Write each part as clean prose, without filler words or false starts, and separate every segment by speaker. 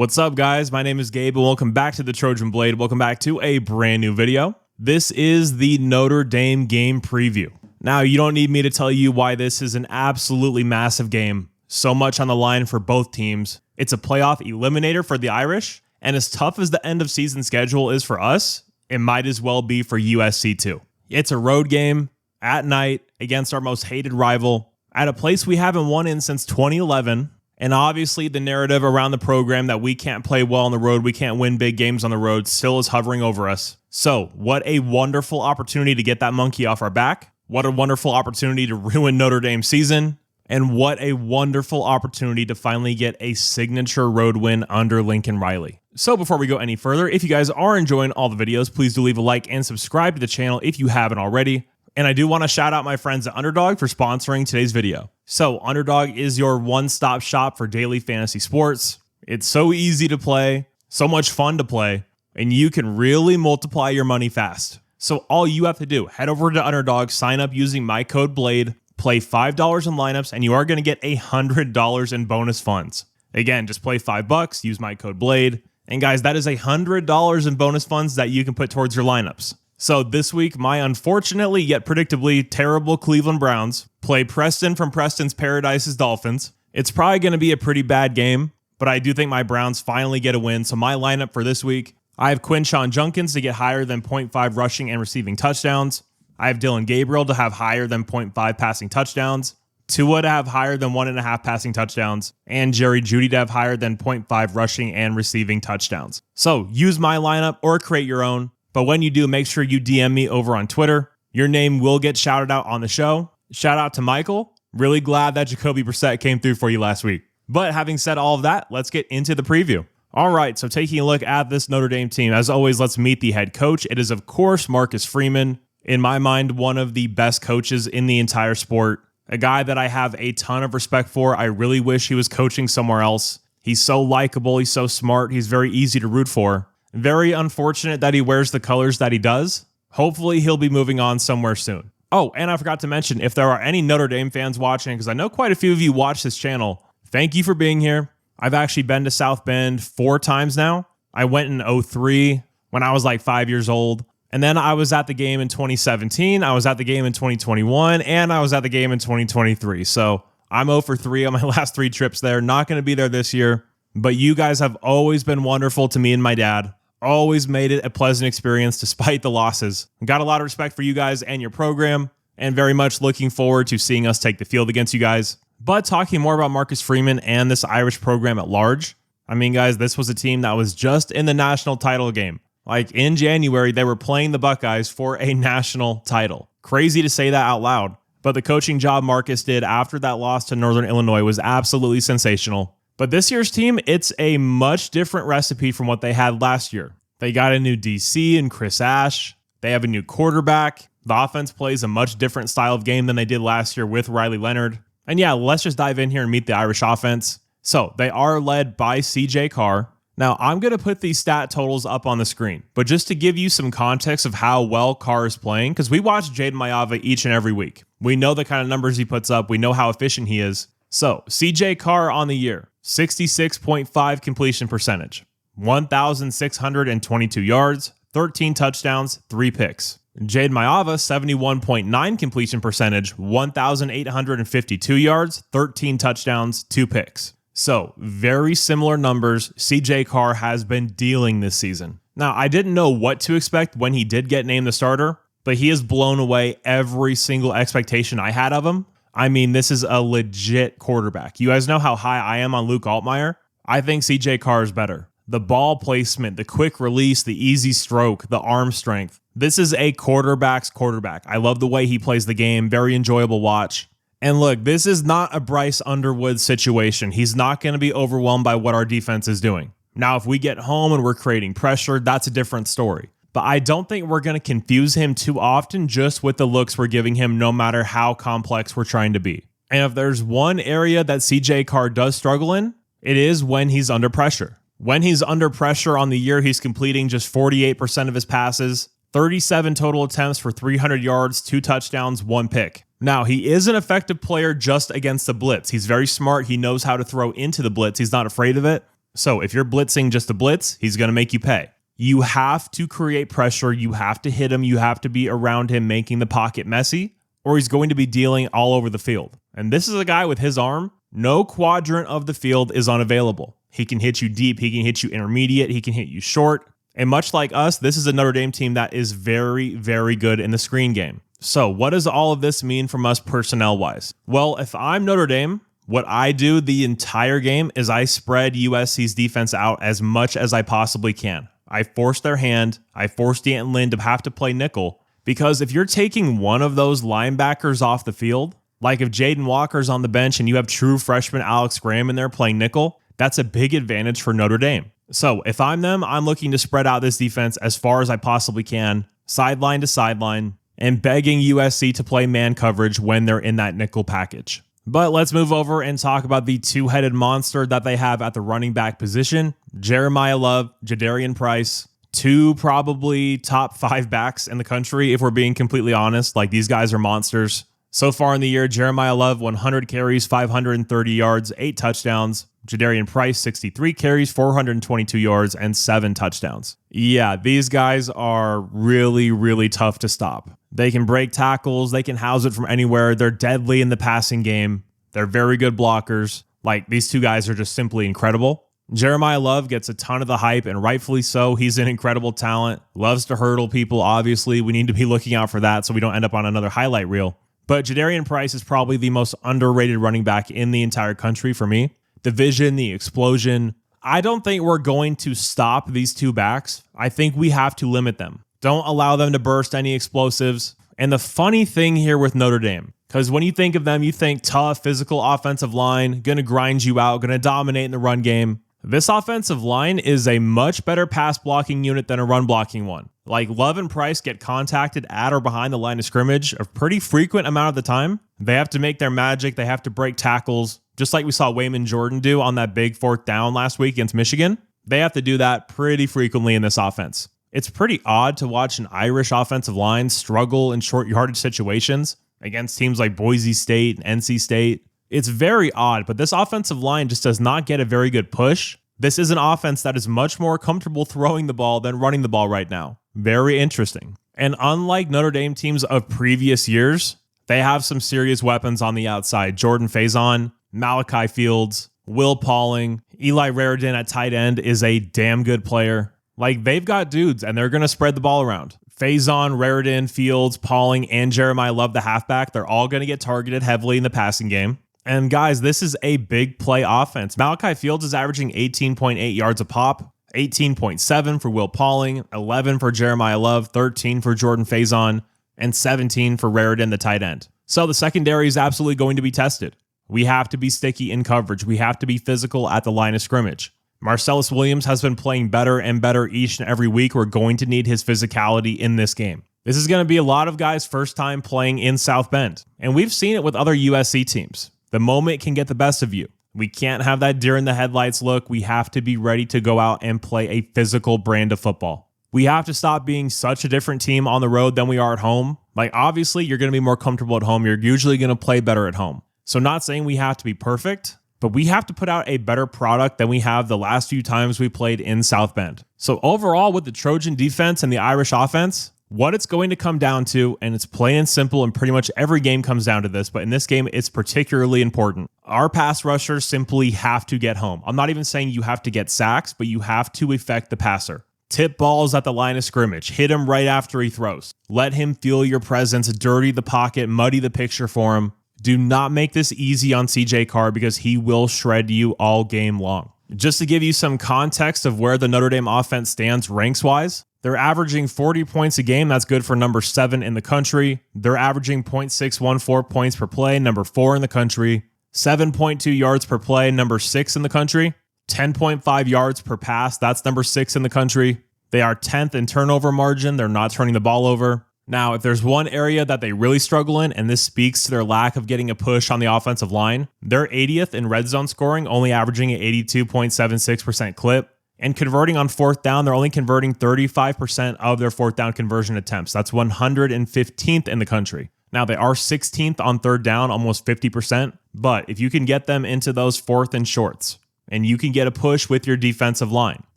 Speaker 1: What's up, guys? My name is Gabe, and welcome back to the Trojan Blade. Welcome back to a brand new video. This is the Notre Dame game preview. Now, you don't need me to tell you why this is an absolutely massive game. So much on the line for both teams. It's a playoff eliminator for the Irish, and as tough as the end of season schedule is for us, it might as well be for USC too. It's a road game at night against our most hated rival at a place we haven't won in since 2011. And obviously the narrative around the program that we can't play well on the road, we can't win big games on the road, still is hovering over us. So what a wonderful opportunity to get that monkey off our back. What a wonderful opportunity to ruin Notre Dame's season. And what a wonderful opportunity to finally get a signature road win under Lincoln Riley. So before we go any further, if you guys are enjoying all the videos, please do leave a like and subscribe to the channel if you haven't already. And I do want to shout out my friends at Underdog for sponsoring today's video. So Underdog is your one-stop shop for daily fantasy sports. It's so easy to play, so much fun to play, and you can really multiply your money fast. So all you have to do, head over to Underdog, sign up using my code BLADE, play $5 in lineups, and you are going to get $100 in bonus funds. Again, just play $5, use my code BLADE, and guys, that is $100 in bonus funds that you can put towards your lineups. So this week, my unfortunately yet predictably terrible Cleveland Browns play Preston from Preston's Paradise's Dolphins. It's probably going to be a pretty bad game, but I do think my Browns finally get a win. So my lineup for this week, I have Quinshon Judkins to get higher than 0.5 rushing and receiving touchdowns. I have Dillon Gabriel to have higher than 0.5 passing touchdowns. Tua to have higher than 1.5 passing touchdowns. And Jerry Jeudy to have higher than 0.5 rushing and receiving touchdowns. So use my lineup or create your own. But when you do, make sure you DM me over on Twitter. Your name will get shouted out on the show. Shout out to Michael. Really glad that Jacoby Brissett came through for you last week. But having said all of that, let's get into the preview. All right, so taking a look at this Notre Dame team, as always, let's meet the head coach. It is, of course, Marcus Freeman. In my mind, one of the best coaches in the entire sport. A guy that I have a ton of respect for. I really wish he was coaching somewhere else. He's so likable. He's so smart. He's very easy to root for. Very unfortunate that he wears the colors that he does. Hopefully, he'll be moving on somewhere soon. Oh, and I forgot to mention, if there are any Notre Dame fans watching, because I know quite a few of you watch this channel, thank you for being here. I've actually been to South Bend 4 times now. I went in 2003 when I was like 5 years old. And then I was at the game in 2017. I was at the game in 2021. And I was at the game in 2023. So I'm 0 for 3 on my last 3 trips there. Not going to be there this year. But you guys have always been wonderful to me and my dad. Always made it a pleasant experience despite the losses. Got a lot of respect for you guys and your program, and very much looking forward to seeing us take the field against you guys. But talking more about Marcus Freeman and this Irish program at large, I mean, guys, this was a team that was just in the national title game. Like in January, they were playing the Buckeyes for a national title. Crazy to say that out loud, but the coaching job Marcus did after that loss to Northern Illinois was absolutely sensational. But this year's team, it's a much different recipe from what they had last year. They got a new DC and Chris Ash. They have a new quarterback. The offense plays a much different style of game than they did last year with Riley Leonard. And yeah, let's just dive in here and meet the Irish offense. So they are led by CJ Carr. Now, I'm going to put these stat totals up on the screen, but just to give you some context of how well Carr is playing, because we watch Jayden Maiava each and every week. We know the kind of numbers he puts up. We know how efficient he is. So CJ Carr on the year, 66.5 completion percentage, 1,622 yards, 13 touchdowns, 3 picks. Jayden Maiava, 71.9 completion percentage, 1,852 yards, 13 touchdowns, 2 picks. So very similar numbers CJ Carr has been dealing this season. Now, I didn't know what to expect when he did get named the starter, but he has blown away every single expectation I had of him. I mean, this is a legit quarterback. You guys know how high I am on Luke Altmaier. I think CJ Carr is better. The ball placement, the quick release, the easy stroke, the arm strength. This is a quarterback's quarterback. I love the way he plays the game. Very enjoyable watch. And look, this is not a Bryce Underwood situation. He's not going to be overwhelmed by what our defense is doing. Now, if we get home and we're creating pressure, that's a different story. But I don't think we're going to confuse him too often just with the looks we're giving him, no matter how complex we're trying to be. And if there's one area that CJ Carr does struggle in, it is when he's under pressure. When he's under pressure on the year, he's completing just 48% of his passes, 37 total attempts for 300 yards, 2 touchdowns, 1 pick. Now, he is an effective player just against the blitz. He's very smart. He knows how to throw into the blitz. He's not afraid of it. So if you're blitzing just to blitz, he's going to make you pay. You have to create pressure. You have to hit him. You have to be around him, making the pocket messy, or he's going to be dealing all over the field. And this is a guy with his arm. No quadrant of the field is unavailable. He can hit you deep. He can hit you intermediate. He can hit you short. And much like us, this is a Notre Dame team that is very, very good in the screen game. So what does all of this mean from us personnel-wise? Well, if I'm Notre Dame, what I do the entire game is I spread USC's defense out as much as I possibly can. I force their hand. I force D'Anton Lynn to have to play nickel, because if you're taking one of those linebackers off the field, like if Jaden Walker's on the bench and you have true freshman Alex Graham in there playing nickel, that's a big advantage for Notre Dame. So if I'm them, I'm looking to spread out this defense as far as I possibly can, sideline to sideline, and begging USC to play man coverage when they're in that nickel package. But let's move over and talk about the two-headed monster that they have at the running back position. Jeremiah Love, Jadarian Price, two probably top 5 backs in the country, if we're being completely honest. Like, these guys are monsters. So far in the year, Jeremiah Love, 100 carries, 530 yards, 8 touchdowns. Jadarian Price, 63 carries, 422 yards, and 7 touchdowns. Yeah, these guys are really, really tough to stop. They can break tackles. They can house it from anywhere. They're deadly in the passing game. They're very good blockers. Like, these two guys are just simply incredible. Jeremiah Love gets a ton of the hype, and rightfully so. He's an incredible talent. Loves to hurdle people, obviously. We need to be looking out for that so we don't end up on another highlight reel. But Jadarian Price is probably the most underrated running back in the entire country for me. The vision, the explosion. I don't think we're going to stop these two backs. I think we have to limit them. Don't allow them to burst any explosives. And the funny thing here with Notre Dame, because when you think of them, you think tough, physical offensive line, going to grind you out, going to dominate in the run game. This offensive line is a much better pass blocking unit than a run blocking one. Like, Love and Price get contacted at or behind the line of scrimmage a pretty frequent amount of the time. They have to make their magic. They have to break tackles, just like we saw Wayman Jordan do on that big 4th down last week against Michigan. They have to do that pretty frequently in this offense. It's pretty odd to watch an Irish offensive line struggle in short yardage situations against teams like Boise State and NC State. It's very odd, but this offensive line just does not get a very good push. This is an offense that is much more comfortable throwing the ball than running the ball right now. Very interesting. And unlike Notre Dame teams of previous years, they have some serious weapons on the outside. Jordan Faison, Malachi Fields, Will Pauling, Eli Raridan at tight end is a damn good player. Like, they've got dudes, and they're going to spread the ball around. Faison, Raridan, Fields, Pauling, and Jeremiah Love, the halfback, they're all going to get targeted heavily in the passing game. And guys, this is a big play offense. Malachi Fields is averaging 18.8 yards a pop, 18.7 for Will Pauling, 11 for Jeremiah Love, 13 for Jordan Faison, and 17 for Raridan, the tight end. So the secondary is absolutely going to be tested. We have to be sticky in coverage. We have to be physical at the line of scrimmage. Marcellus Williams has been playing better and better each and every week. We're going to need his physicality in this game. This is going to be a lot of guys' first time playing in South Bend. And we've seen it with other USC teams. The moment can get the best of you. We can't have that deer in the headlights look. We have to be ready to go out and play a physical brand of football. We have to stop being such a different team on the road than we are at home. Like, obviously, you're going to be more comfortable at home. You're usually going to play better at home. So not saying we have to be perfect, but we have to put out a better product than we have the last few times we played in South Bend. So overall, with the Trojan defense and the Irish offense, what it's going to come down to, and it's plain and simple, and pretty much every game comes down to this, but in this game, it's particularly important. Our pass rushers simply have to get home. I'm not even saying you have to get sacks, but you have to affect the passer. Tip balls at the line of scrimmage. Hit him right after he throws. Let him feel your presence, dirty the pocket, muddy the picture for him. Do not make this easy on CJ Carr because he will shred you all game long. Just to give you some context of where the Notre Dame offense stands ranks-wise, they're averaging 40 points a game. That's good for number 7 in the country. They're averaging 0.614 points per play, number 4 in the country. 7.2 yards per play, number 6 in the country. 10.5 yards per pass, that's number 6 in the country. They are 10th in turnover margin. They're not turning the ball over. Now, if there's one area that they really struggle in, and this speaks to their lack of getting a push on the offensive line, they're 80th in red zone scoring, only averaging an 82.76% clip. And converting on 4th down, they're only converting 35% of their 4th down conversion attempts. That's 115th in the country. Now, they are 16th on 3rd down, almost 50%. But if you can get them into those 4th and shorts, and you can get a push with your defensive line.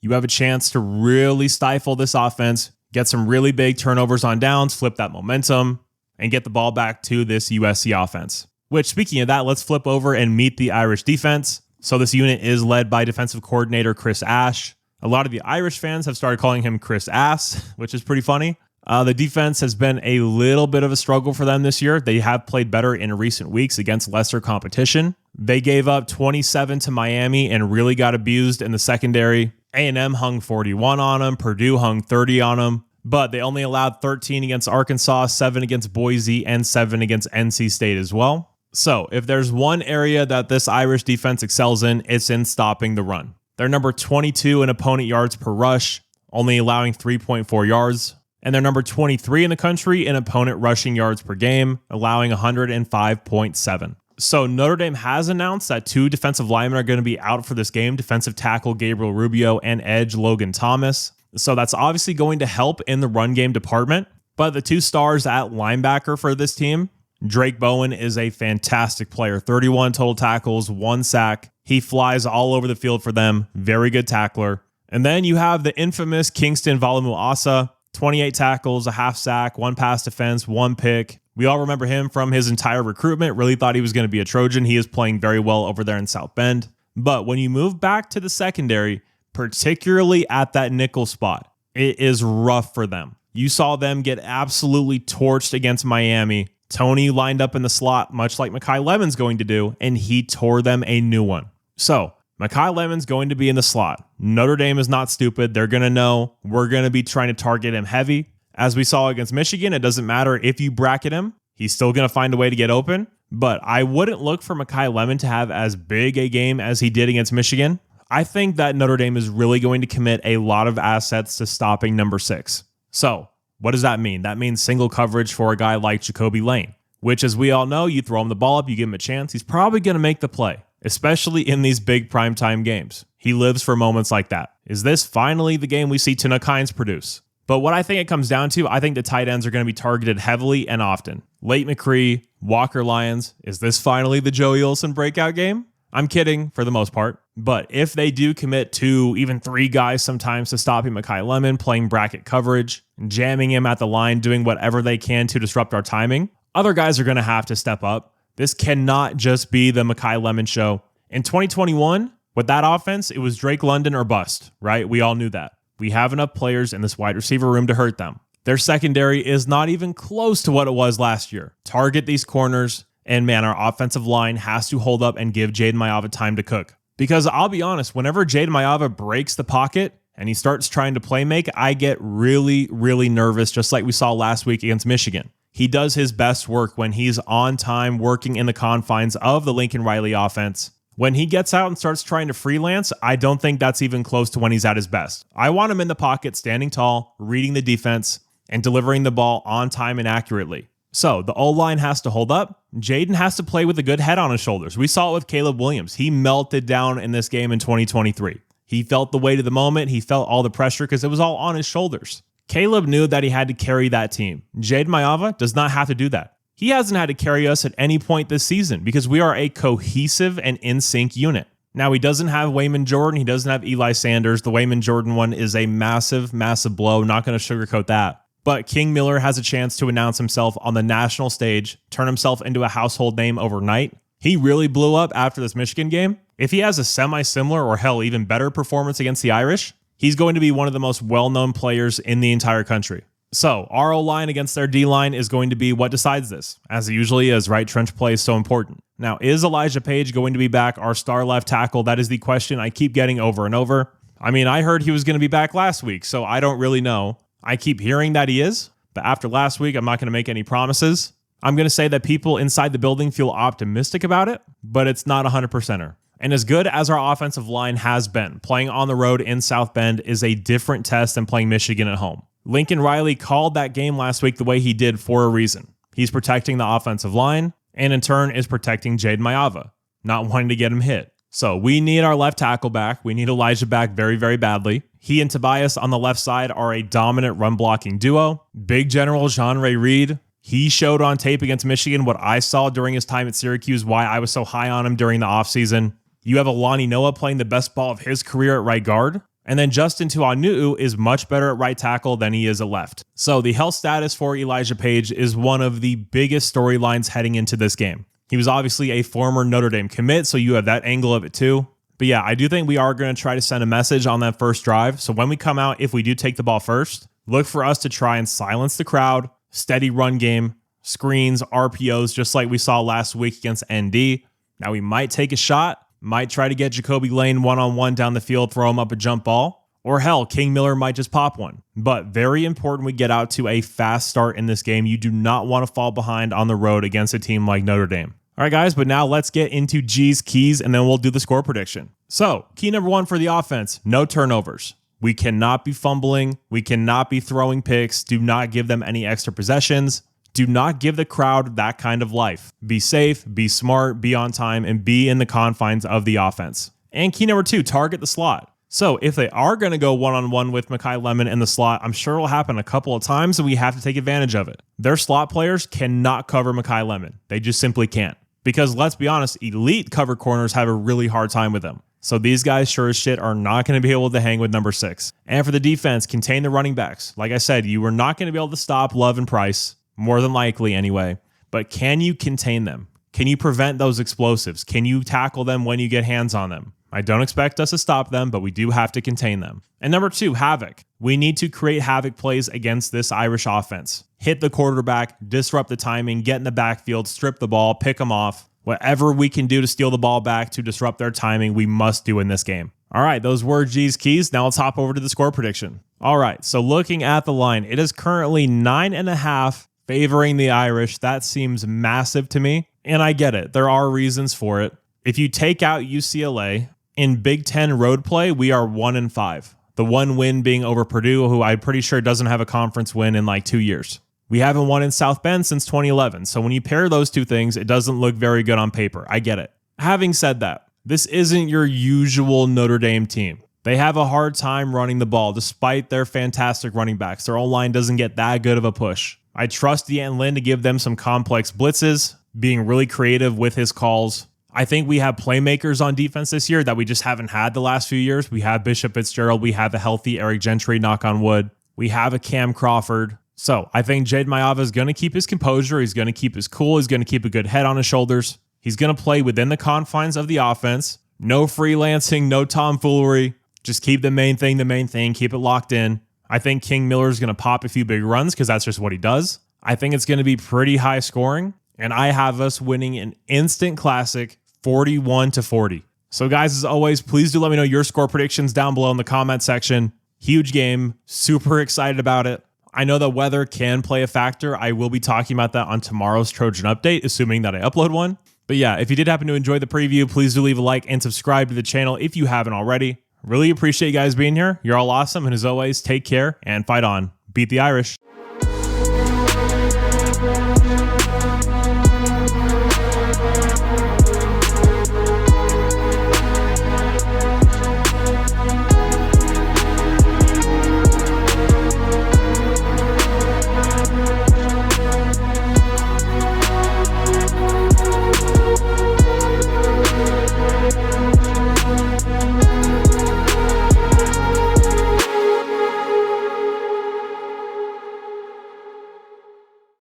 Speaker 1: You have a chance to really stifle this offense, get some really big turnovers on downs, flip that momentum, and get the ball back to this USC offense. Which, speaking of that, let's flip over and meet the Irish defense. So this unit is led by defensive coordinator Chris Ash. A lot of the Irish fans have started calling him Chris Ass, which is pretty funny. The defense has been a little bit of a struggle for them this year. They have played better in recent weeks against lesser competition. They gave up 27 to Miami and really got abused in the secondary. A&M hung 41 on them. Purdue hung 30 on them. But they only allowed 13 against Arkansas, 7 against Boise, and 7 against NC State as well. So if there's one area that this Irish defense excels in, it's in stopping the run. They're number 22 in opponent yards per rush, only allowing 3.4 yards. And they're number 23 in the country in opponent rushing yards per game, allowing 105.7. So Notre Dame has announced that 2 defensive linemen are going to be out for this game, defensive tackle Gabriel Rubio and edge Logan Thomas. So that's obviously going to help in the run game department. But the 2 stars at linebacker for this team, Drake Bowen is a fantastic player. 31 total tackles, 1 sack. He flies all over the field for them. Very good tackler. And then you have the infamous Kingston Valamuasa, 28 tackles, a half sack, 1 pass defense, 1 pick. We all remember him from his entire recruitment. Really thought he was going to be a Trojan. He is playing very well over there in South Bend. But when you move back to the secondary, particularly at that nickel spot, it is rough for them. You saw them get absolutely torched against Miami. Tony lined up in the slot, much like Mekhi Lemon's going to do, and he tore them a new one. So, Mekhi Lemon's going to be in the slot. Notre Dame is not stupid. They're going to know we're going to be trying to target him heavy. As we saw against Michigan, it doesn't matter if you bracket him. He's still going to find a way to get open. But I wouldn't look for Mekhi Lemon to have as big a game as he did against Michigan. I think that Notre Dame is really going to commit a lot of assets to stopping number 6. So, what does that mean? That means single coverage for a guy like Jacoby Lane, which, as we all know, you throw him the ball up, you give him a chance, he's probably going to make the play, especially in these big primetime games. He lives for moments like that. Is this finally the game we see Tanook Hines produce? But what I think it comes down to, I think the tight ends are going to be targeted heavily and often. Late McCree, Walker Lyons. Is this finally the Joey Olsen breakout game? I'm kidding for the most part. But if they do commit 2, even 3 guys sometimes to stopping Mekhi Lemon, playing bracket coverage, jamming him at the line, doing whatever they can to disrupt our timing, other guys are going to have to step up. This cannot just be the Mekhi Lemon show. In 2021, with that offense, it was Drake London or bust, right? We all knew that. We have enough players in this wide receiver room to hurt them. Their secondary is not even close to what it was last year. Target these corners, and man, our offensive line has to hold up and give Jaden Maiava time to cook. Because I'll be honest, whenever Jaden Maiava breaks the pocket and he starts trying to play make, I get really, really nervous, just like we saw last week against Michigan. He does his best work when he's on time working in the confines of the Lincoln Riley offense. When he gets out and starts trying to freelance, I don't think that's even close to when he's at his best. I want him in the pocket, standing tall, reading the defense, and delivering the ball on time and accurately. So the O-line has to hold up. Jaden has to play with a good head on his shoulders. We saw it with Caleb Williams. He melted down in this game in 2023. He felt the weight of the moment. He felt all the pressure because it was all on his shoulders. Caleb knew that he had to carry that team. Jaden Maiava does not have to do that. He hasn't had to carry us at any point this season because we are a cohesive and in-sync unit. Now, he doesn't have Wayman Jordan. He doesn't have Eli Sanders. The Wayman Jordan one is a massive, massive blow. Not going to sugarcoat that. But King Miller has a chance to announce himself on the national stage, turn himself into a household name overnight. He really blew up after this Michigan game. If he has a semi-similar or hell, even better performance against the Irish, he's going to be one of the most well-known players in the entire country. So our O-line against their D-line is going to be what decides this, as it usually is, right? Trench play is so important. Now, is Elijah Page going to be back, our star left tackle? That is the question I keep getting over and over. I mean, I heard he was going to be back last week, so I don't really know. I keep hearing that he is, but after last week, I'm not going to make any promises. I'm going to say that people inside the building feel optimistic about it, but it's not 100%er. And as good as our offensive line has been, playing on the road in South Bend is a different test than playing Michigan at home. Lincoln Riley called that game last week the way he did for a reason. He's protecting the offensive line, and in turn is protecting Jaden Maiava, not wanting to get him hit. So we need our left tackle back. We need Elijah back very, very badly. He and Tobias on the left side are a dominant run blocking duo. Big General Jean-Ray Reed, he showed on tape against Michigan what I saw during his time at Syracuse, why I was so high on him during the offseason. You have Alani Noah playing the best ball of his career at right guard. And then Justin Tuanu'u is much better at right tackle than he is at left. So the health status for Elijah Page is one of the biggest storylines heading into this game. He was obviously a former Notre Dame commit, so you have that angle of it too. But yeah, I do think we are going to try to send a message on that first drive. So when we come out, if we do take the ball first, look for us to try and silence the crowd, steady run game, screens, RPOs, just like we saw last week against ND. Now we might take a shot. Might try to get Jacoby Lane one-on-one down the field, throw him up a jump ball. Or hell, King Miller might just pop one. But very important we get out to a fast start in this game. You do not want to fall behind on the road against a team like Notre Dame. All right, guys, but now let's get into G's keys, and then we'll do the score prediction. So, key number 1 for the offense, no turnovers. We cannot be fumbling. We cannot be throwing picks. Do not give them any extra possessions. Do not give the crowd that kind of life. Be safe, be smart, be on time, and be in the confines of the offense. And key number 2, target the slot. So if they are going to go one-on-one with Mekhi Lemon in the slot, I'm sure it'll happen a couple of times, and we have to take advantage of it. Their slot players cannot cover Mekhi Lemon. They just simply can't. Because let's be honest, elite cover corners have a really hard time with them. So these guys sure as shit are not going to be able to hang with number 6. And for the defense, contain the running backs. Like I said, you are not going to be able to stop Love and Price. More than likely anyway. But can you contain them? Can you prevent those explosives? Can you tackle them when you get hands on them? I don't expect us to stop them, but we do have to contain them. And number 2, havoc. We need to create havoc plays against this Irish offense. Hit the quarterback, disrupt the timing, get in the backfield, strip the ball, pick them off. Whatever we can do to steal the ball back to disrupt their timing, we must do in this game. All right, those were G's keys. Now let's hop over to the score prediction. All right, so looking at the line, it is currently 9.5 favoring the Irish. That seems massive to me, and I get it. There are reasons for it. If you take out UCLA, in Big Ten road play, we are 1-5. The one win being over Purdue, who I'm pretty sure doesn't have a conference win in like 2 years. We haven't won in South Bend since 2011. So when you pair those two things, it doesn't look very good on paper. I get it. Having said that, this isn't your usual Notre Dame team. They have a hard time running the ball despite their fantastic running backs. Their O-line doesn't get that good of a push. I trust Deanton Lynn to give them some complex blitzes, being really creative with his calls. I think we have playmakers on defense this year that we just haven't had the last few years. We have Bishop Fitzgerald. We have a healthy Eric Gentry, knock on wood. We have a Cam Crawford. So I think Jade Mayava is going to keep his composure. He's going to keep his cool. He's going to keep a good head on his shoulders. He's going to play within the confines of the offense. No freelancing, no tomfoolery. Just keep the main thing. Keep it locked in. I think King Miller is going to pop a few big runs because that's just what he does. I think it's going to be pretty high scoring. And I have us winning an instant classic 41-40. So guys, as always, please do let me know your score predictions down below in the comment section. Huge game. Super excited about it. I know that weather can play a factor. I will be talking about that on tomorrow's Trojan Update, assuming that I upload one. But yeah, if you did happen to enjoy the preview, please do leave a like and subscribe to the channel if you haven't already. Really appreciate you guys being here. You're all awesome. And as always, take care and fight on. Beat the Irish.